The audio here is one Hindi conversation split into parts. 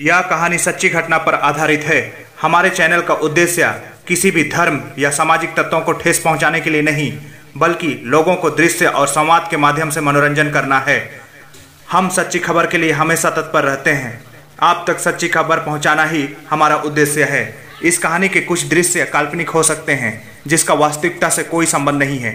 यह कहानी सच्ची घटना पर आधारित है। हमारे चैनल का उद्देश्य किसी भी धर्म या सामाजिक तत्वों को ठेस पहुंचाने के लिए नहीं, बल्कि लोगों को दृश्य और संवाद के माध्यम से मनोरंजन करना है। हम सच्ची खबर के लिए हमेशा तत्पर रहते हैं। आप तक सच्ची खबर पहुंचाना ही हमारा उद्देश्य है। इस कहानी के कुछ दृश्य काल्पनिक हो सकते हैं, जिसका वास्तविकता से कोई संबंध नहीं है।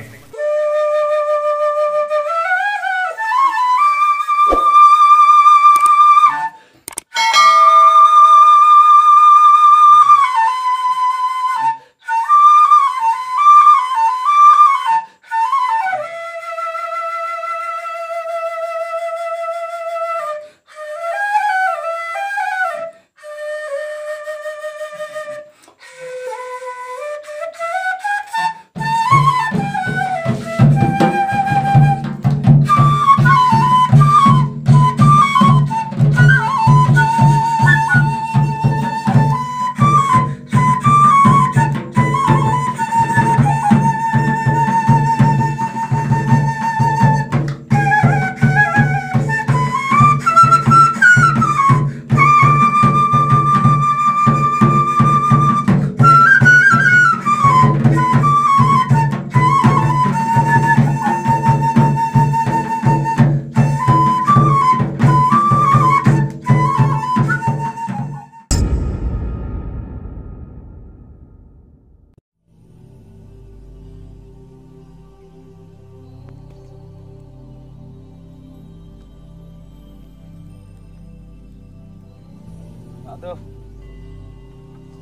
Aduh,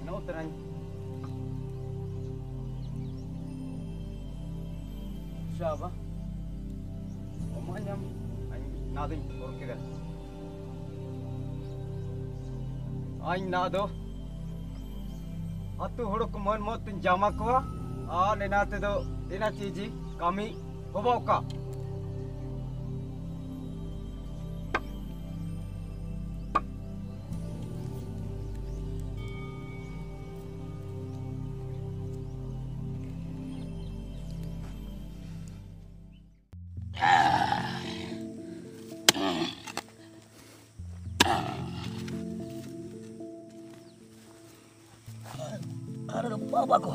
no terang. Siapa? Omanya, nading orkida. Ay nado. Atu huruk mon motin jama ko. Nenate do ina chiji kami hoboka. Ada apa ko?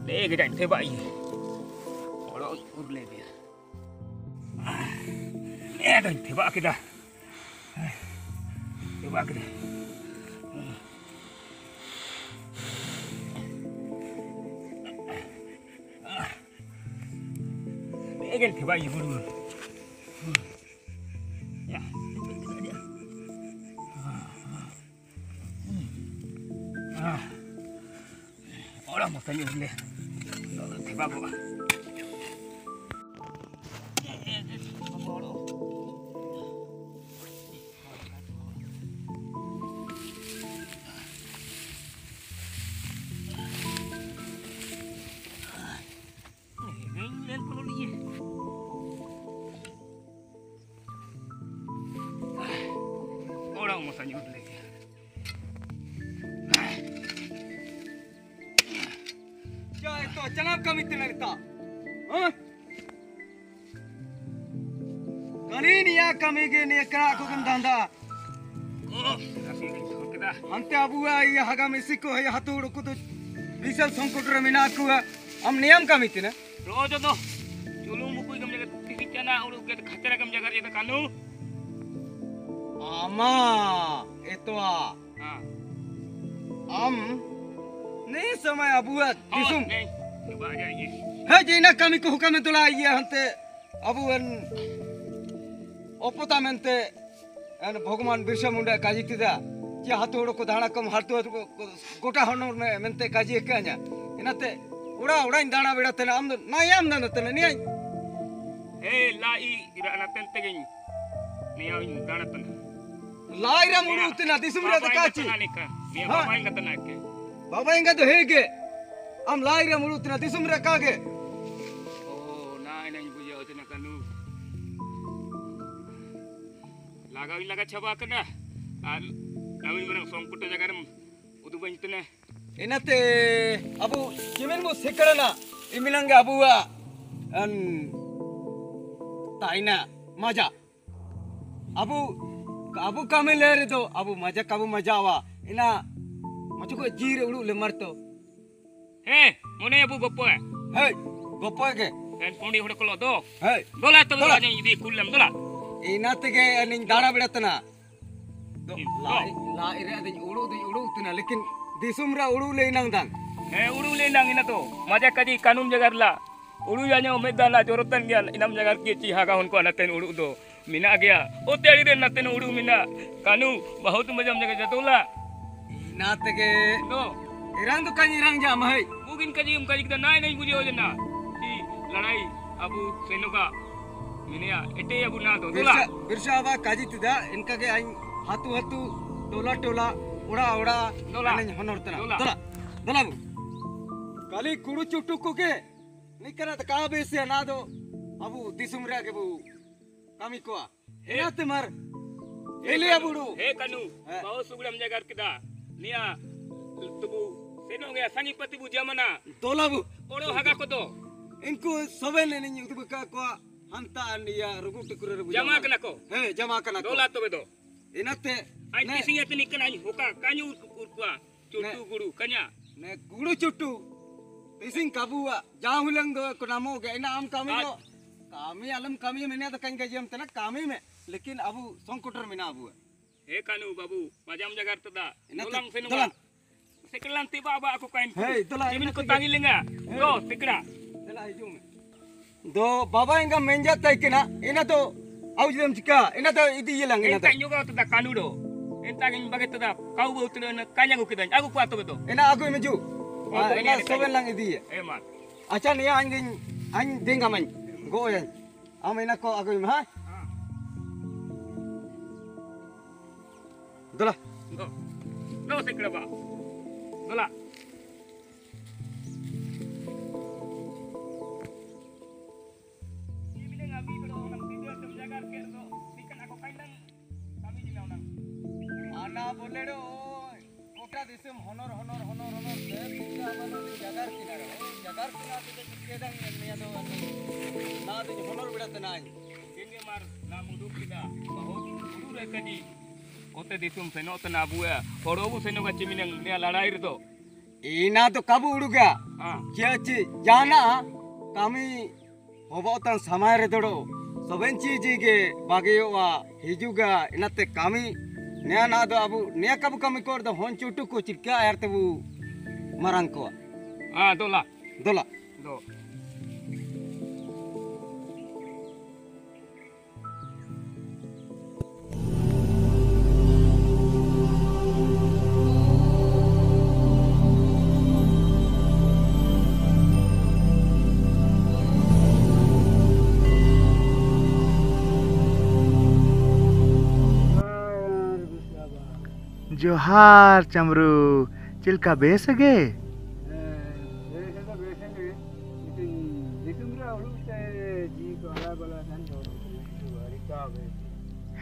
Để cái thế vậy. Đó út lên đi. Nè đây thế vậy kìa. Thế vậy kìa. Để cái thế vậy dulu. Ya. Orang mau tanya dulu. Tiba gua. Orang mau tanya dulu. Jangan kami tenarita. Kani ni ya kami gini kena aku kendanda. Ante abu ya hagam isiko ya hatu ruku tu bisal songkut ramina aku am niam kami tina. Rojo to. Julung muku ikam jaga titik jana uruk ke khatera kam jaga itu kanu. Ama itu am ni समय abuat disum. Coba aja ini. Hei jina kami ko hukam itu lah iya hante abuan opota mente भगवान बिरसा मुंडा काजी तिदा जे हाथोड़ को दाना कम हाथो गोटा हनोर में मेंते काजी कान्या इनाते उड़ा उड़ा दाना बेड़ा तने आम ना याम ना तने नि ए लाई इरा ना तंते गई नि आउ दाना तने लाई रा मुडु तना दिसुमरा त काची नि बाबा इंगा तना के बाबा इंगा तो हेगे आम लाई रा मुडु तना दिसुमरा कागे ओ ना ina बुझे होते ना कनु laga coba kena kami menang songkut jaga udah banyak tu inate abu jemen mo sekarana iminanga abuwa taina maja abu abu kami ler itu abu maja awa ina macam ko jir ulu le marto Hei, mana abu gopo? hei gopo ke Dan pondi hore kalau do. hei Dola tu dola yang ini kulam dola. ina tege aning dana bedatna do Oh. la ire ading ulu tuna lekin disumra ulu le inang dan Uru lendang ina tu. Maja kaji kanun jagar la. Uru yang medan la jorotan dia inam jagar kici haga hon ko anaten uru do. Mina gaya. Ote ari den naten uru mina. Kanu bahut majam jaga jatola. ina tege Do. irang tu kan irang jam hei Mungkin kaji kita naik bujo jena. Di लड़ाई अबू सेनो का मिनिया एटे अबू ना दो दोला बिरसा आवा काजी तिदा इनका के आई हातू टोला उड़ा दोला honor तना दोला दोला बु काली कुड़ू चुट्टू को के निकरा त का बेसे ना दो अबू दिसुमरा के बु कामी को एना ते मर एले अबुडू हे कनु बहुत सुगड़म जगर किदा निया तुबु सेनो गया संगीपति बु जमना दोला बु ओड़ो हगा को दो इनको सबे ने नहीं उतु का को हंता निया रुगु टकुरे बु जमा कना को हे जमा कना को दोला तो बेदो इनते आई किसिंग तनी कना होका कान्यू उरकुआ चुट्टू गुड़ू कन्या ने गुड़ू चुट्टू इसिंग काबुआ जहां हुलंग दो को नामो के इना आम कामी दो कामी अलम कामी में तो कहीं गजम तना कामी में लेकिन अबू संकुटर में ना अबू हे कानू बाबू मजाम जगर तदा इना दोlang सेनो दोlang sekelan tiba aba aku kain Hei, itulah, jimin ini ko tiga. tangi lenga do tikra चला हिजू में दो बाबा इनका मेंजा तय किना इना तो आउ जम चिका इना तो इदी ये लंग इना तो enta juga tada kanu do enta gin bagai tada kau bau tada na kanya ko kidan aku kuat bedo इना आगु में जू इना सोबन लंग इदी है eh mat अच्छा निया अन देंगा मन गो यन हम इना को आगु में हां दोला do do sekra ba dola आना बोले रो कोटा दिसम honor से पिता मन जगार किनारे जगार किनारे तो केदंग निया दो ना दो honor बिडत ना Ini mar na muduk kita bahut guru re kadi kote disum seno tana bua horobu seno ka ciminang nia ladai rito इना तो कब उड़ गया ha क्या चीज जाना कामी होबोतन समय रे दड़ो सबन चीज के बागेवा हिजुगा इनते कामी नया ना दो अबू नया कब कमी कर दो होन चुटू को चिका यार तबू मरंग को ha dola दोला do जोहार चमरू चिल्का बेस गे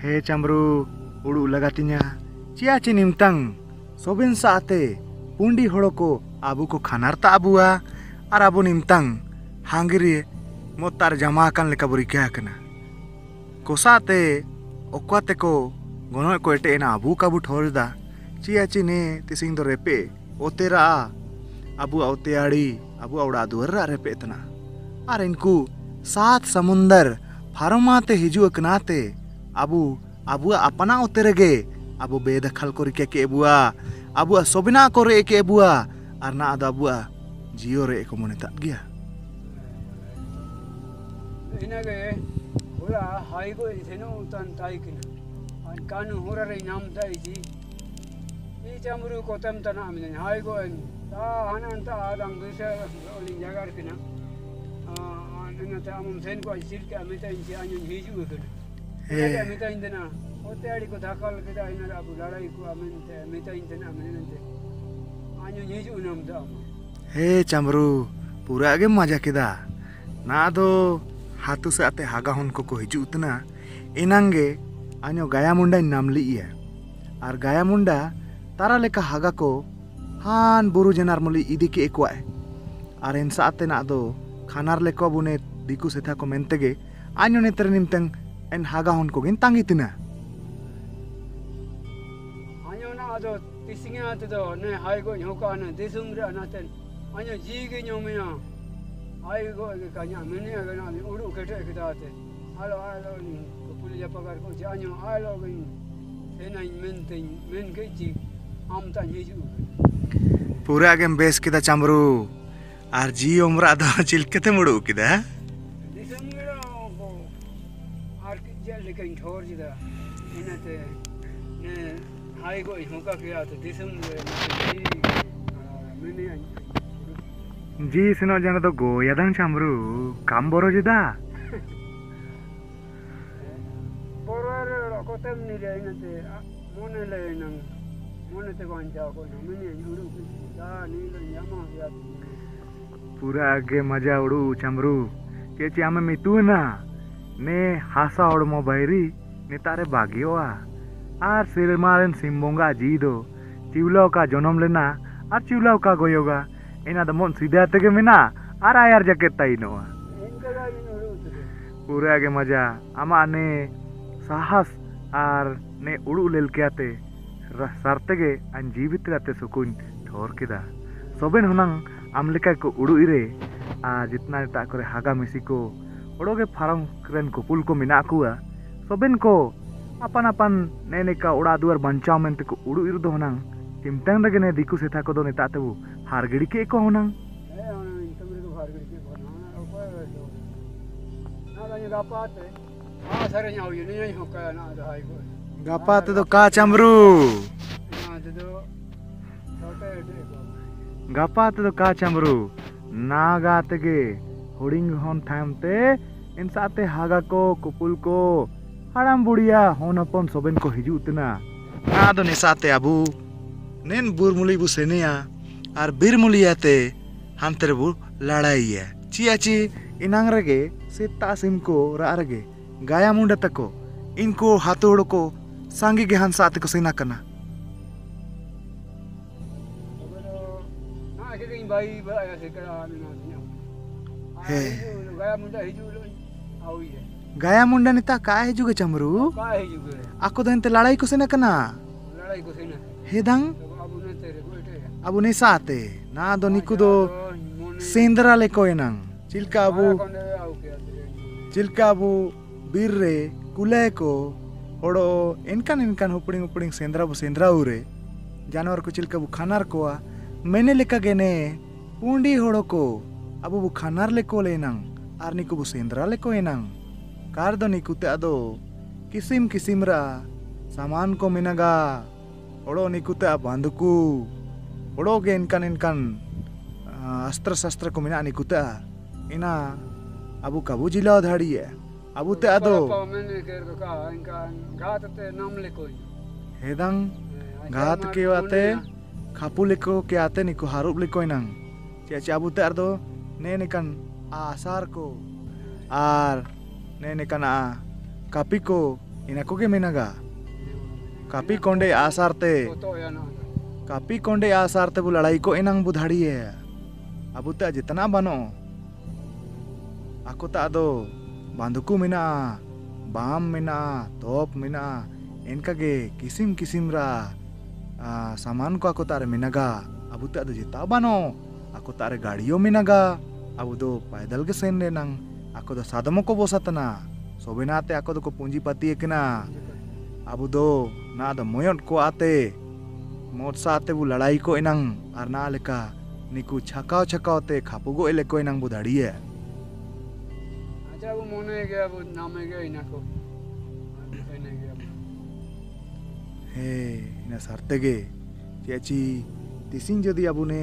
हे चमरू उड़ू लगातिnya चिया चिनिमतंग सोबिन साते पुंडी होड़ो को आबू को खानार ता आबुआ और आबू निमतंग हांगिरी मोतार जमा कान लेका बुरी क्या कना कोसाते ओक्वाते को गोनो को एटे ना आबू काबू ठोरदा चिया चिने तिसिंग दो रेपे ओतेरा आबू औतेयाड़ी आबू औड़ा दुर्रा रेपे इतना और इनको सात समुंदर फारमाते हिजू कनाते आबू आबू अपना ओतेरगे आबू बेदखल को रिके के बुआ आबू सोबिना को रे के बुआ और ना आदा बुआ जियो रे को मोनेता गया इनागे होला हाइगो इसेनो उतन ताइकिना अन कानु होरारे नाम ताइजी ई चमरू कोतम तना आमिन हाइगो अन ता हनंता आदम बिसे ओली जगार किना अन ता अमम सेन को सिरका मिता इंची अन्यन हिजु किना ए मिता इंदना ओते आड़ी को धाकल किदा इना अबु लड़ाई को अमिन ते मिता इंदना अमिन ते अन्यन हिजु नाम ता हे चमरू पूरा आगे मजा किदा ना दो हाथू से आते हागा हन को हिजू उतना इनांगे आनो गाया मुंडा नाम लिया और गाया मुंडा तारा लेका हागा को हान बुरु जनार मुली इदी के एकवाए और इन साते ना दो खानार लेको बुने दिकु सेथा को मेंतेगे आनो नेतर निमतंग एन हागा हन को गिन तांगी तिना do tisinga te do ne hai go nyoka na disum re anaten anya ji ge nyomya hai go ge kanya mene ga na uru kete ke date alo ni puli ja pagar ko janyo alo ge sena men ge ji am ta ji ju पूरा गेम बेस किदा चमरू आर जी उम्र आदा चिलकते मुड़ू किदा disum ge ko ar ke jel lekin thor ji da inate ne hai go nyoka ke ate disum ge mene जी सिनो जन तो गो यदन चमरू काम बरो जिदा Boror kotem ni re inate mone le nang mone te bancha ko na mene uru da ni le yama ya पूरा आगे मजा उड़ू चमरू के चामे मितू ना ने हासा उड़मो बैरी ने तारे बागियोआ आर सिरमारन सिम्बोंगा जी दो चिवलाव का जन्म लेना आर चिवलाव का गोयोगा इना द मन सीधा तके मिना आर आयर जकेट ताइनोआ inka da ni uru te पूरा आगे मजा आमा ने साहस आर ने उड़ू लेल केते सरतेगे अन जीवित रहते सुकुन ठोर किदा सोबेन हुनंग आमलेका को उड़ू इरे आ जितना ता करे हागा मिसी को उड़ोगे फारम क्रेन कुपुल को मिना कुआ सोबेन को अपन अपन नेने का उड़ा दुआर बंचाव मेंते को उड़ू इर दो हुनंग चिमटंग लगे ने दिकु सेथा को दो नेता ते वो हारगड़ी के को हुनंग ona intamre ko har gidi ko na ko na da ni gapate sare nyau ni ni hoka na da hai ko गापा ते तो का Chamru na de do tote de ko गापा ते तो का चमरू नागा तेगे हुडिंग होन थामते इनसाते हागा को कुपुल को हाड़ाम बुढ़िया होन अपन सोबेन को हिजू तना ना दो निसाते अबू नेन बुरमुली बु सेनिया आर बीरमुलियाते हम तेरे बु लड़ाई है चियाची इनांग रगे सीता सिम को रारगे गाया मुंडा तको इनको हाथोड़ को सांगी के हंसाते को सेना करना na ke king bai ba ya se kara ni na ni He. gaya munda hiju lo au ye गाया मुंडा नेता का हिजुगे Chamru ka hiju ge ako do ente लड़ाई को सेना करना ladai ko sina हेदंग to abu ne tere ko ete Abu ने साते ना दो निकु दो सेंद्रा ले कोयनंग Chilka Abu konde au ke ate Chilka Abu बीर रे कुले को ओडो इनकान हुपड़िंग सेंद्रा बु सेंद्रा उरे जानवर को चिल्का बु खानार कोआ मैंने लेका गेने पुंडी होड़ो को अबु बु खानार ले को लेनंग आर निकु बु सेंद्रा ले कोयनंग कार दो निकु ते अदो किसिम किसिम रा सामान को मिनागा ओडो निकु ते बांधुकू ओडोगे इनकान अस्त्र शस्त्र को मिना निकुता इना अबु काबू जिला धाड़ी है अबु ते अदो pa mene ke ka inka ghat te nam le ko हेदंग घात के आते खापू लेको के आते निको हारूप लेको इनंग चे अबु ते अदो ने निकन आसार को आर ने निकन आ कापी को इना को के मिनागा कापी कोंडे आसार ते to ya na कापी कोंडे आसार ते बु लड़ाई को इनंग बुधाड़ी है अबु ते जितना बनो आको ता दो बांधुकू मिना बाम मिना तोप मिना इनका गे किसिम किसिम रा सामान को आको तारे मिनागा अबु ते जिता बनो आको तारे गाड़ियों मिनागा अबु दो पैदल के सेन ले नंग आको दो सादमो को बोसतना सोबेनाते आको दो को पूंजीपति एकना अबु दो ना दो मोयट को आते मोट साते बु लड़ाई को इनंग आर ना लेका निकू छकाव ते खापुगो एले को इनंग बुधाड़ी है acha bu mone ge abu name ge ina ko ene ge हे इना सरतेगे चेची तिसिंग जदि अबुने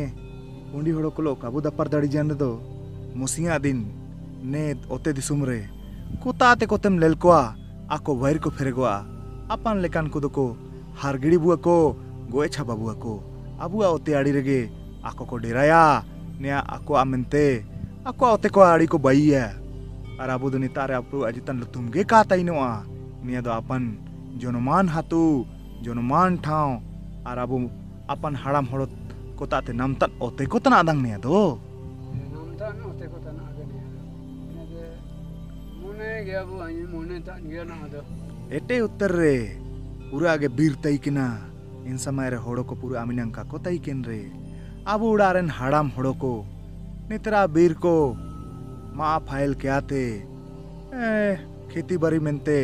उंडी होड़ो कोलो काबू दपर दाड़ी जान दो मुसिया दिन ने ओते दिसुम रे कुताते कोतेम लेलकोआ आको वायर को फेरेगोआ अपन लेकान को दको हारगिड़ी बुआ को गोए छाबा बुआ को अबुआ ओते आड़ी रेगे आको को डेराया ने आको आमेंते आको ओते को आड़ी को बाई है और अबु दो नितारे अपु अजितन लुतुमगे का ताइनोआ निया दो अपन जनमान हातु जनमान ठाव और अबु अपन हड़ाम हड़त कोताते नामतन ओते को तना आदंग निया दो nam ta no te ko ta na ge ne ene ge mone ge abu ani mone ta ge na do एटे उत्तर रे पूरा आगे बीर तई किना इन समय रे होड़ो को पूरा आमिनां का को तई केन रे अब उड़ारेन हाड़ाम होड़ो को नितरा बीर को मा फाइल के आते खेती बारी मेंते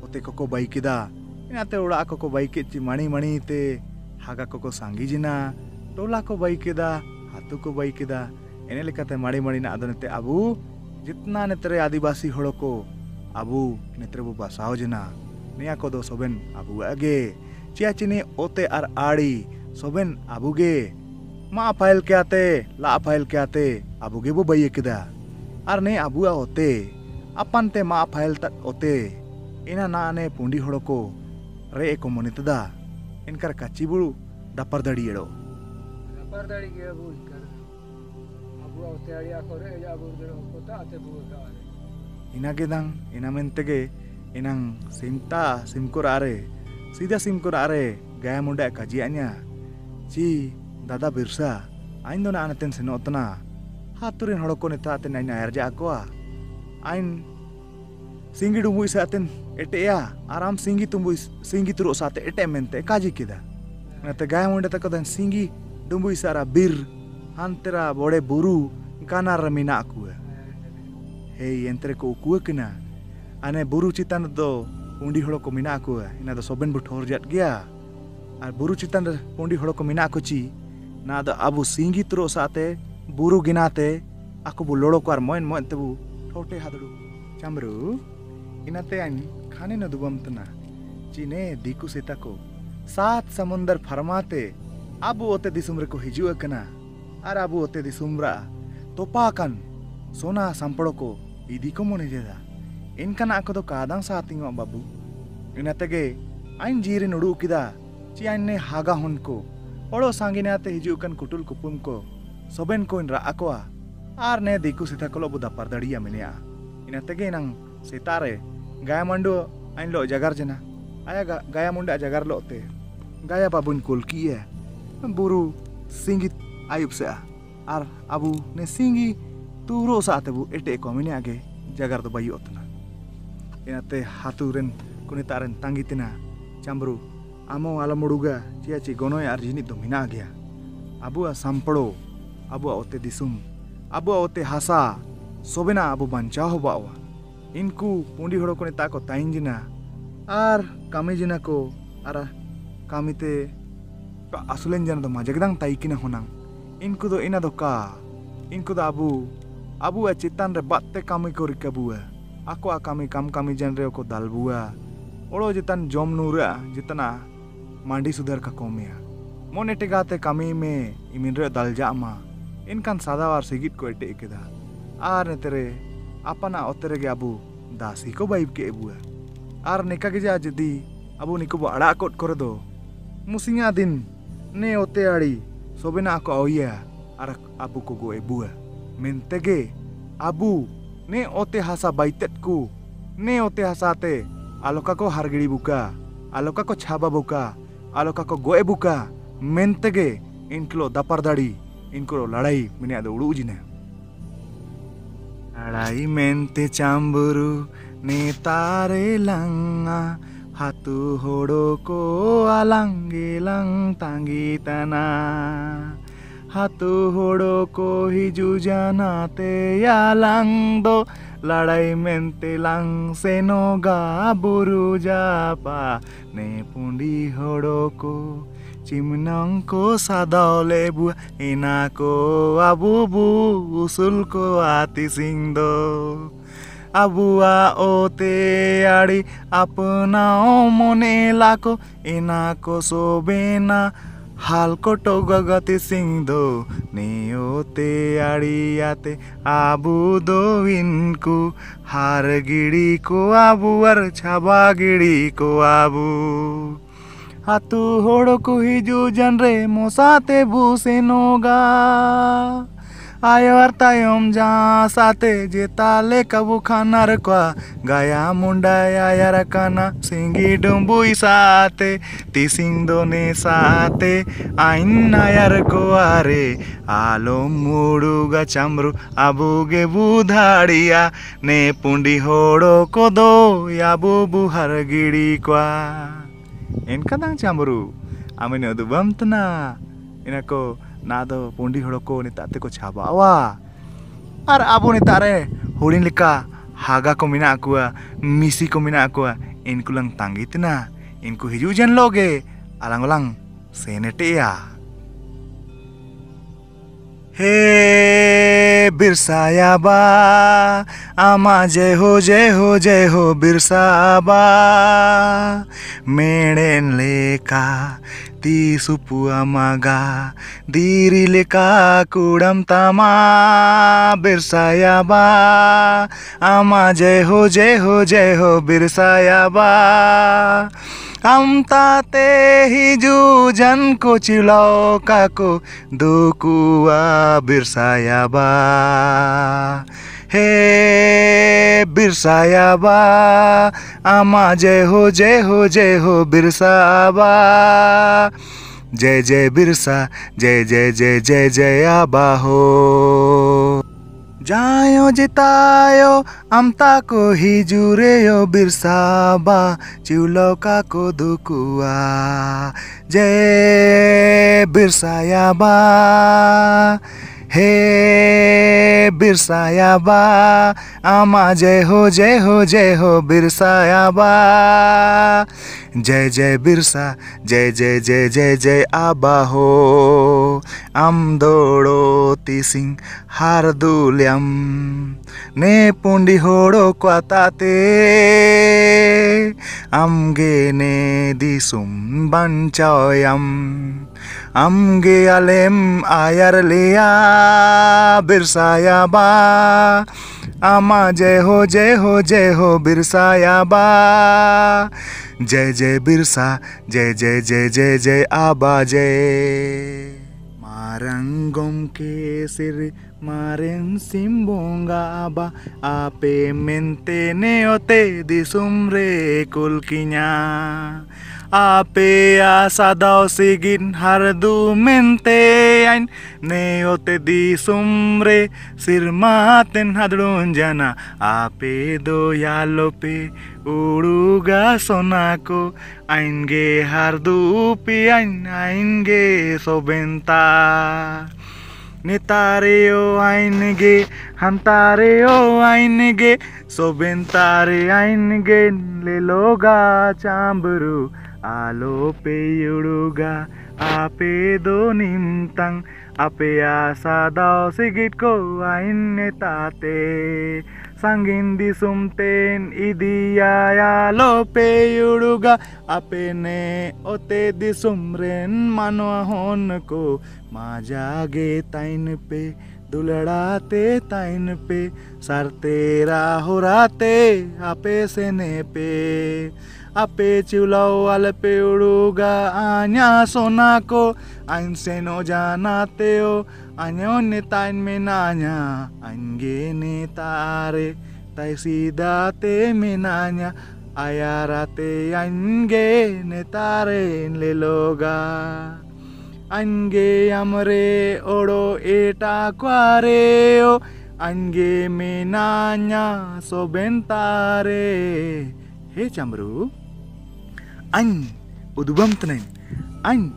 ओते को बाई किदा इनाते उड़ा को बाई के ची मणि मणि ते हागा को सांगी जिना टोला को बाई किदा हाथू को बाई किदा एने लेकाते मणि मणि ना आदनते अबू जितना नेतरे आदिवासी होड़ो को अबू नेतरे बो बसाओ जना निया को दो सोबेन अबू आगे चिया चिनी ओते आर आड़ी सोबेन अबू गे मा फाइल के आते ला फाइल के आते अबू गे बो बाई किदा आर ने अबू ओते अपन ते मा फाइल तक ओते इना ना ने पुंडी होड़ो को रे को मोनितदा इनकर काचिबुड़ू दपर दड़ियड़ो दपर दड़ी के अबू कर अबू ओते आड़िया करे या अबू दड़ो कोता आते बु गारे ina gedang ina mentege inang simkur are sida simkur are gaya muda kajiannya ci dada birsa ain dona anaten senotna haturin hodoko neta aten ain ayarja akwa ain singi dumui saten ete ya aram singi turu sate ete mente kaji kida nate gaya muda takodan singi dumui sara bir hantera bode buru kanar mina aku hei entre ko ukua kena ane buru citan do pundi holo ko mina aku ina do soben bu thor jat gya ar buru citan pundi holo ko mina aku ci na do abu singi tro sate buru ginate aku bu lolo ko ar moin te bu thote hadru chamru inate an khane na dubam tna cine diku seta ko सात समुंदर फरमाते abu ote disum re ko hiju kana ar abu ote disumra topakan sona sampado ko idi ko mone jeda inkana ako do kadang satingo babu inatege ain jiri nudu kida ci ain haga hon ko odo sangine ate hiju kan kutul kupum ko soben ko in ra akwa ar ne diku sita ko lobu dapar dadiya menea inatege nang sitare gaya mandu ain lo jagar jena aya gaya munda jagar lo te gaya babun kulki ya buru singit ayub sa ar abu ne singi turo saate bu ete ko mine age jagar do bayu otna inate haturen kunitaren tangitina chambru amo alamuduga ciaci gonoy ar jini do mina gya abu sampado abu ote disum abu ote hasa sobena abu bancha hobawa inku pundi horo kunita ko tainjina ar kami jina ko ara kamite asulen jana do majagdang taikina honang inku do ina do ka inku do abu citan re batte kami ko rikabua aku kami kami janre ko dalbua olo jitan jom nura jitana mandi sudar ka komia mone tegate kami me imin re dalja ma inkan sadawar sigit ko ete keda ar netere apana otere ge abu dasi ko baib ke ebua ar neka ge ja jedi abu niko bo ada kot kore do musinga din ne ote ari sobena ko oya ar abu ko go ebua mentege abu ne ote hasa baitetku ne ote hasate aloka ko hargiri buka aloka ko chaba buka aloka ko goe buka mentege inklo dapar dadi inklo ladai mene ado udu jina ladai mente chamburu ne tare langa hatu hodo ko alangilang tangitana hatu hodo ko hiju janate yalang do ladai mente lang senoga buru japa ne pundi hodo ko chimnang ko sadole bu ina ko abu bu usul ko ati singdo abua ote ari apna mone lako ina ko sobena hal ko togagati singdo ne ote ariyate abu do inku har giri ko abu ar chaba giri ko abu hatu hodo ko hiju janre mosate bu senoga ayo artayom ja sate jetale kabu khanar kwa gaya munda ayar kana singi dumbui sate tising done sate ain ayar ko are alo muduga chamru abuge budhadia ne pundi hodo ko do abu buhar giri kwa enkadang chamru amene udubam tena inako nado pundi horoko nita te ko chabawa ar abo nita re hurin lika haga ko mina akua misi ko mina akua inku lang tanggi tena inku hiju jan loge alang-alang senete ya हे बिरसा याबा आमा जय हो बिरसा बा मेड़ेन लेका ती सुपु amaga diri leka kudam tama Birsa याबा आमा जय हो बिरसा याबा हम ताते हिजू जन को चिलाओ काको दुकुआ बिरसा याबा हे बिरसा याबा आमा जय हो बिरसा बा जय जय बिरसा जय आबा हो जायो जितायो अमता को हिजुरेयो बिरसाबा चिउलौका को दुकुआ जय बिरसायाबा हे बिरसायाबा आमा जय हो बिरसायाबा जय जय बिरसा जय आबा हो आम दोड़ो तिसिंग हार दुल्याम ने पुंडी होड़ो क्वाताते आमगे ने दिसुम बंचायम आमगे अलेम आयर लिया बिरसायाबा आमा जय हो बिरसायाबा जय जय बिरसा जय आबा जय मारंगम के सिर मारेन सिम्बोंगा आबा आपे मेंते नेओते दिसुमरे कुलकिnya ape asadao sigin hardu mente ain neote di sumre sirmaten hadrun jana ape do yalope uruga sonako ainge hardu pi ainge sobenta netareo ainge hantareo ainge sobentare ainge leloga chambru alo pe yuruga ape do nimtang ape asa dao sigit ko ain netate sangin di sumten idia ya lo pe yuruga ape ne ote di sumren mano hon ko majage tain pe दुलड़ाते ताइन पे सरतेरा होराते आपे सेने पे आपे चिउलाओ वाल पे उड़ूगा आन्या सोना को आइन से नो जानाते हो आन्यो ने ताइन में नान्या आइनगे ने तारे ताई सीधाते में नान्या आयाराते आइनगे ने तारे ले लोगा ange amre oro eta quareo ange menanya sobentare he chambru an udubam tnen an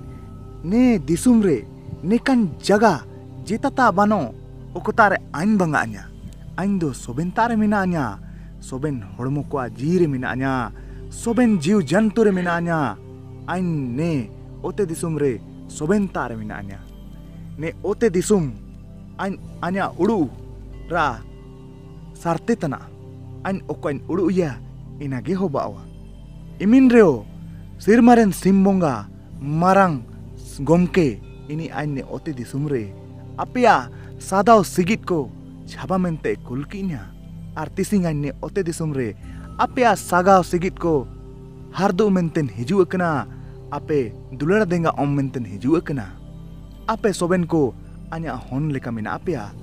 ne disumre ne kan jaga jitata bano okutare an banganya an do sobentare menanya soben hormo ko jire menanya soben jiu janture menanya an ne ote disumre sobentare minanya ne ote disum anya udu ra sartetana an okoin udu ya inage hobawa imin reo sirmaren simbonga marang gomke ini anne ote disumre apia sadao sigit ko chhabamente kulkinya artising anne ote disumre apia sagao sigit ko hardu menten hiju akna ape dulera denga om menten hiju akna ape soben ko anya hon leka mina apia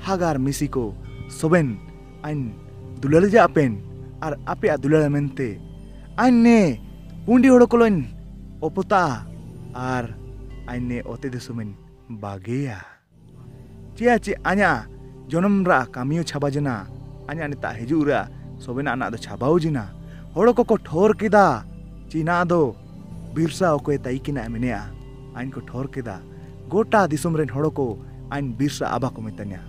hagar misi ko soben an dulera ja apen ar apia dulera mente anne pundi hodokoloin opota ar anne ote desumen bageya cia anya jonamra kamiyo chabajena anya nita hejura soben anak do chabau jina hodoko ko thor kida cina do Birsa ओकोय ताइकिना मेनेआ आइन को ठोर केदा गोटा दिसुम रेन हड़ को आइन बिरसा आबा को मेतान्या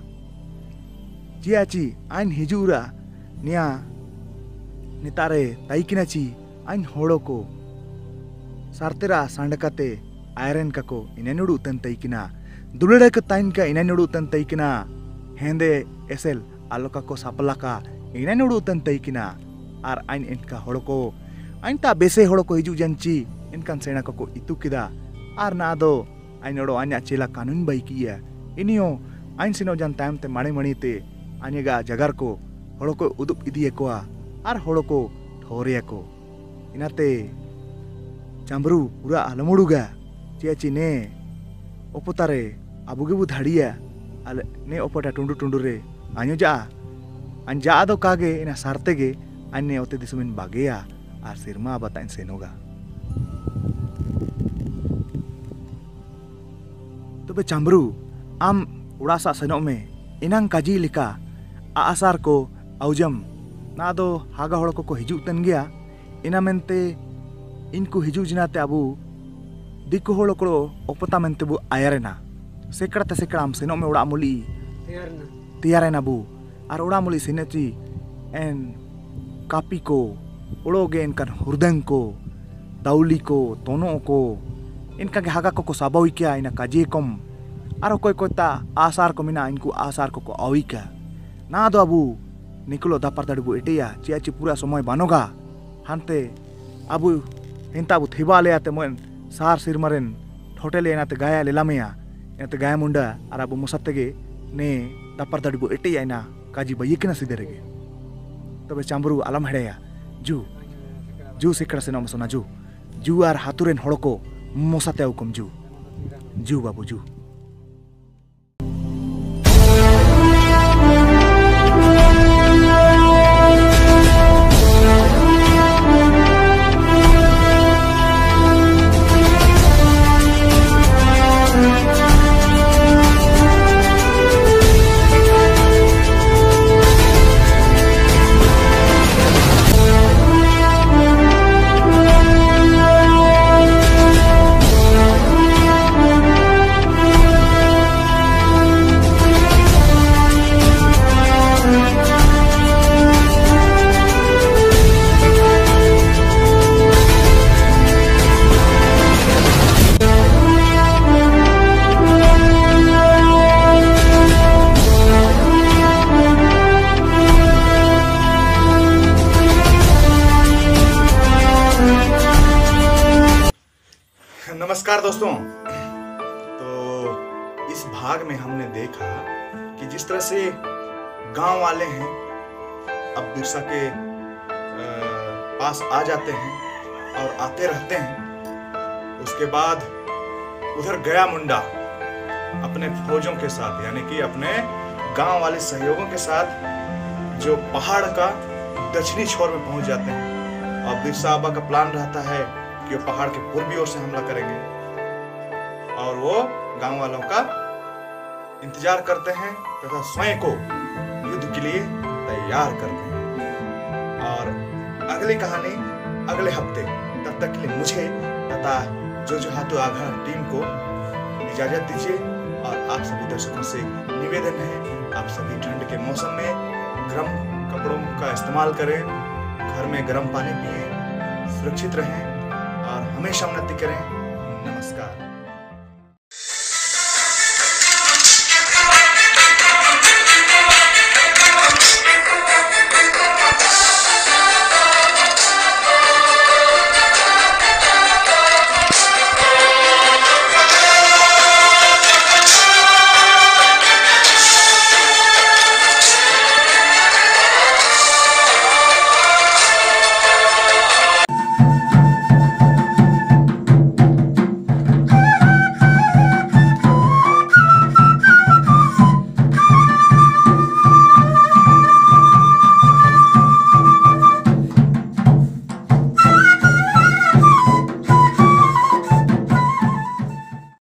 चियाची आइन हिजुरा निया नितारे ताइकिना ची आइन हड़ को सारतेरा सांडकाते iron kako inanudu tan taikina dulere ke tain ka inanudu tan taikina hende esel aloka ko sapalaka inanudu tan taikina ar ain enka horoko ain ta bese horoko hiju janchi enkan sena kako itu kida ar na do ain odo anya chela kanun baikiya inio ain sino jan time te mane mani te anyega jagar ko horoko udup idiye ko ar horoko thore ko inate Cambru pura alamuduga ciaci ne opotare abugebu dhadiya ale ne opota tundu re anyo ja anja ado kage ina sartege anne ote disumin bagea ar sirma batain senoga tobe Cambru am urasa senok me inang kaji lika aasar ko aujam na do haga hor ko hijuk tan gea ina mente इनको हिजू जिनाते अबू दिक्कु होलो करो ओपता मेंते बु आयरेना सेकड़ा आम सेनो में उड़ा मुली तियारेना बु आर उड़ा मुली सेनेची एन कापी को उड़ोगे इनका हुरदंग को दाउली को तोनो को इनका के हागा को साबावी क्या इना काजे कम आरो कोई कोता आसार को मिना इनको आसार को आवी क्या ना दो अबू निकलो दापर दड़बु एटेया चियाची पूरा समय बानोगा हानते अबू इंता अबू थेबा ले आते मोन सार सिरमरेन होटल एनाते गाया लेलामेया एनाते गाया मुंडा आर अबू मुसत्तेगे ने दापर दड़बु एटेया इना काजी बयिकना सिदेरेगे तबे चांबरू आलम हेड़ेया जू सिकड़ा से नमसोना जू आर हातुरेन हड़को मोसाते उकम जू बाबू जू नमस्कार दोस्तों। तो इस भाग में हमने देखा कि जिस तरह से गांव वाले हैं अब बिरसा के पास आ जाते हैं और आते रहते हैं। उसके बाद उधर गया मुंडा अपने फौजों के साथ यानी कि अपने गांव वाले सहयोगों के साथ जो पहाड़ का दक्षिणी छोर में पहुंच जाते हैं और बिरसा आबा का प्लान रहता है कि वो पहाड़ के पूर्वी ओर से हमला करेंगे और वो गांव वालों का इंतजार करते हैं तथा स्वयं को युद्ध के लिए तैयार करते हैं। और अगली कहानी अगले हफ्ते, तब तक के लिए मुझे तथा जो हाथों आघा टीम को इजाजत दीजिए। और आप सभी दर्शकों से निवेदन है, आप सभी ठंड के मौसम में गर्म कपड़ों का इस्तेमाल करें, घर में गर्म पानी पिएं, सुरक्षित रहें और हमेशा उन्नति करें। नमस्कार।